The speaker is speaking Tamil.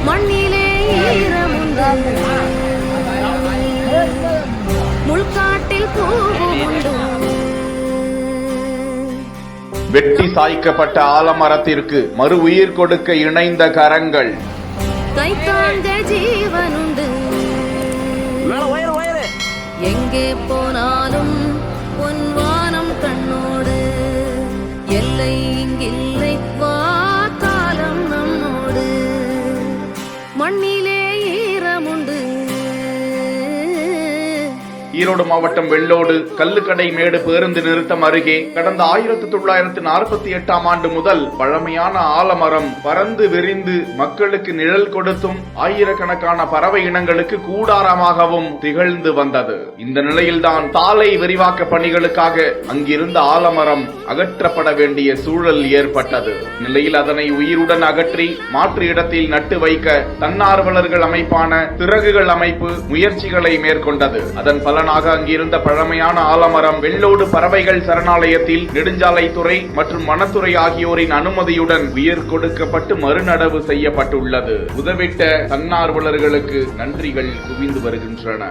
மண்ணிலே ஈரமுண்டு, முள்காட்டில் பூவுண்டு. வெட்டி சாய்க்கப்பட்ட ஆலமரத்திற்கு மறு உயிர் கொடுக்க இணைந்த கரங்கள். கை காண்க ஜீவனுண்டு, எங்கே போனாலும் பொன்வானம் கண்ணோடு. எல்லை இங்கில்லை, வா காலம் நம்மோடு. மண்ணிலே ஈரமுண்டு. ஈரோடு மாவட்டம் வெள்ளோடு கல்லுக்கடை மேடு பேருந்து நிறுத்தம் அருகே கடந்த 1948ஆம் ஆண்டு முதல் பழமையான ஆலமரம் பறந்து விரிந்து மக்களுக்கு நிழல் கொடுத்தும் ஆயிரக்கணக்கான பறவை இனங்களுக்கு கூடாரமாகவும் திகழ்ந்து வந்தது. இந்த நிலையில்தான் சாலை விரிவாக்க பணிகளுக்காக அங்கிருந்த ஆலமரம் அகற்றப்பட வேண்டிய சூழல் ஏற்பட்டது. நிலையில் அதனை உயிருடன் அகற்றி மாற்று இடத்தில் நட்டு வைக்க தன்னார்வலர்கள் அமைப்பான சிறகுகள் அமைப்பு முயற்சிகளை மேற்கொண்டது. அதன் பலனாக அங்கிருந்த பழமையான ஆலமரம் வெள்ளோடு பறவைகள் சரணாலயத்தில் நெடுஞ்சாலைத்துறை மற்றும் வனத்துறை ஆகியோரின் அனுமதியுடன் உயிர் கொடுக்கப்பட்டு மறுநடவு செய்யப்பட்டுள்ளது. உதவிட்ட தன்னார்வலர்களுக்கு நன்றிகள் குவிந்து வருகின்றன.